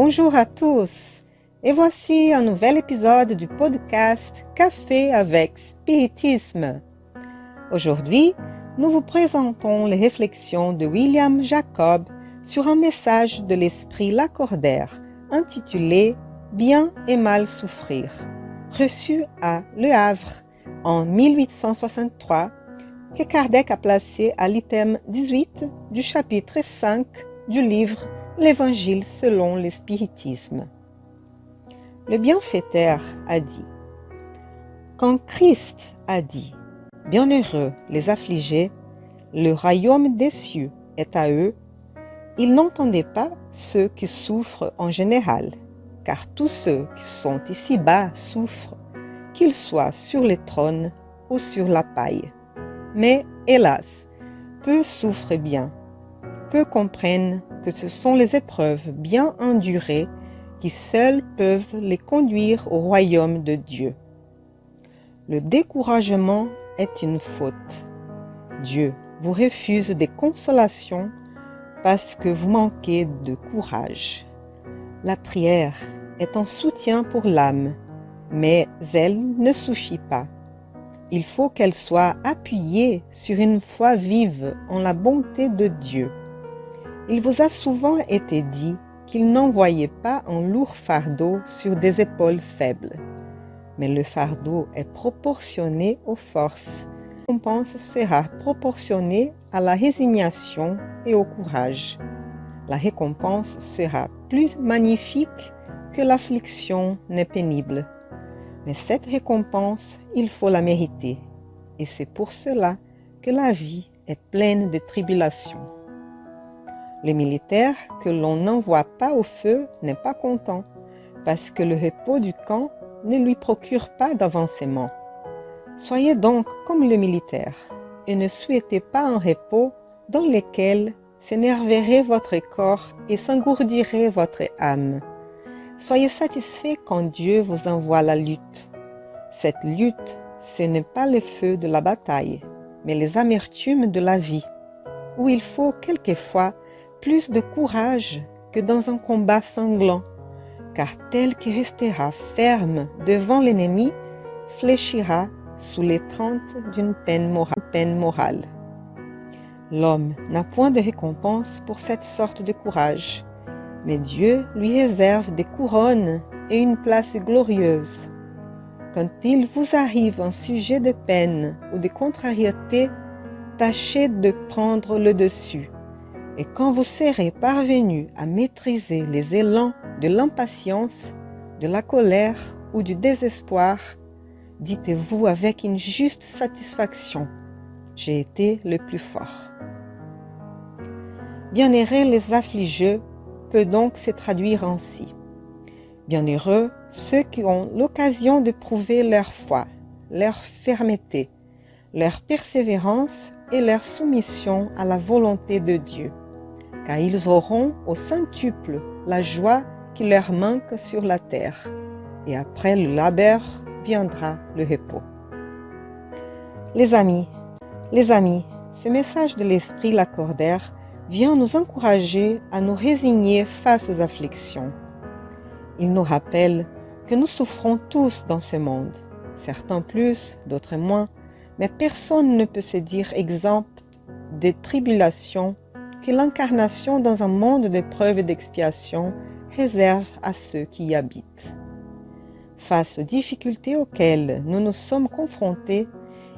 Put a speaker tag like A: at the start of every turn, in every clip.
A: Bonjour à tous et voici un nouvel épisode du podcast Café avec Spiritisme. Aujourd'hui, nous vous présentons les réflexions de William Jacob sur un message de l'esprit Lacordaire intitulé « Bien et mal souffrir », reçu à Le Havre en 1863, que Kardec a placé à l'item 18 du chapitre 5 du livre L'Évangile selon le spiritisme. Le bienfaiteur a dit: quand Christ a dit « Bienheureux les affligés, le royaume des cieux est à eux », il n'entendait pas ceux qui souffrent en général, car tous ceux qui sont ici-bas souffrent, qu'ils soient sur les trônes ou sur la paille. Mais, hélas, peu souffrent bien. Peu comprennent que ce sont les épreuves bien endurées qui seules peuvent les conduire au royaume de Dieu. Le découragement est une faute. Dieu vous refuse des consolations parce que vous manquez de courage. La prière est un soutien pour l'âme, mais elle ne suffit pas. Il faut qu'elle soit appuyée sur une foi vive en la bonté de Dieu. Il vous a souvent été dit qu'il n'envoyait pas un lourd fardeau sur des épaules faibles. Mais le fardeau est proportionné aux forces. La récompense sera proportionnée à la résignation et au courage. La récompense sera plus magnifique que l'affliction n'est pénible. Mais cette récompense, il faut la mériter. Et c'est pour cela que la vie est pleine de tribulations. Le militaire que l'on n'envoie pas au feu n'est pas content, parce que le repos du camp ne lui procure pas d'avancement. Soyez donc comme le militaire, et ne souhaitez pas un repos dans lequel s'énerverait votre corps et s'engourdirait votre âme. Soyez satisfaits quand Dieu vous envoie la lutte. Cette lutte, ce n'est pas le feu de la bataille, mais les amertumes de la vie, où il faut quelquefois plus de courage que dans un combat sanglant, car tel qui restera ferme devant l'ennemi fléchira sous l'étreinte d'une peine morale. L'homme n'a point de récompense pour cette sorte de courage, mais Dieu lui réserve des couronnes et une place glorieuse. Quand il vous arrive un sujet de peine ou de contrariété, tâchez de prendre le dessus. Et quand vous serez parvenu à maîtriser les élans de l'impatience, de la colère ou du désespoir, dites-vous avec une juste satisfaction: j'ai été le plus fort. Bienheureux les affligés peut donc se traduire ainsi: bienheureux ceux qui ont l'occasion de prouver leur foi, leur fermeté, leur persévérance et leur soumission à la volonté de Dieu, car ils auront au centuple la joie qui leur manque sur la terre, et après le labeur viendra le repos. Les amis, ce message de l'esprit Lacordaire vient nous encourager à nous résigner face aux afflictions. Il nous rappelle que nous souffrons tous dans ce monde, certains plus, d'autres moins, mais personne ne peut se dire exempt des tribulations que l'incarnation dans un monde d'épreuves et d'expiation réserve à ceux qui y habitent. Face aux difficultés auxquelles nous nous sommes confrontés,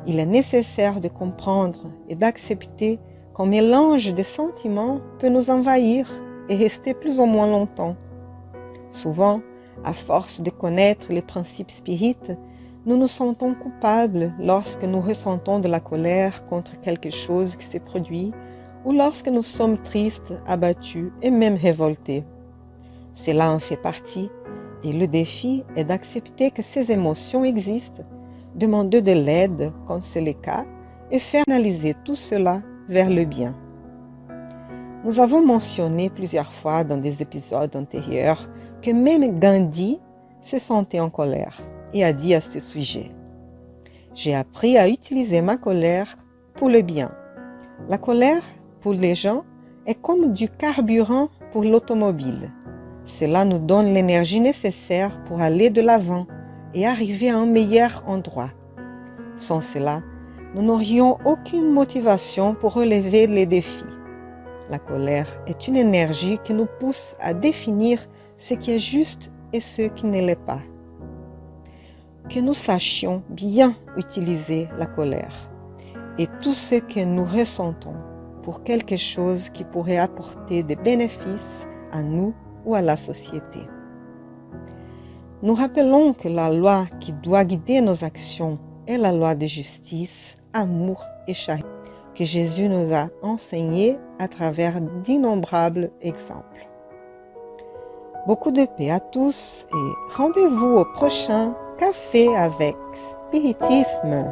A: il est nécessaire de comprendre et d'accepter qu'un mélange de sentiments peut nous envahir et rester plus ou moins longtemps. Souvent, à force de connaître les principes spirites, nous nous sentons coupables lorsque nous ressentons de la colère contre quelque chose qui s'est produit ou lorsque nous sommes tristes, abattus et même révoltés. Cela en fait partie, et le défi est d'accepter que ces émotions existent, demander de l'aide quand c'est le cas et faire analyser tout cela vers le bien. Nous avons mentionné plusieurs fois dans des épisodes antérieurs que même Gandhi se sentait en colère et a dit à ce sujet: « J'ai appris à utiliser ma colère pour le bien. La colère, pour les gens, est comme du carburant pour l'automobile. Cela nous donne l'énergie nécessaire pour aller de l'avant et arriver à un meilleur endroit. Sans cela, nous n'aurions aucune motivation pour relever les défis. La colère est une énergie qui nous pousse à définir ce qui est juste et ce qui ne l'est pas. Que nous sachions bien utiliser la colère et tout ce que nous ressentons pour quelque chose qui pourrait apporter des bénéfices à nous ou à la société. Nous rappelons que la loi qui doit guider nos actions est la loi de justice, amour et charité que Jésus nous a enseigné à travers d'innombrables exemples. Beaucoup de paix à tous et rendez-vous au prochain Café avec Spiritisme.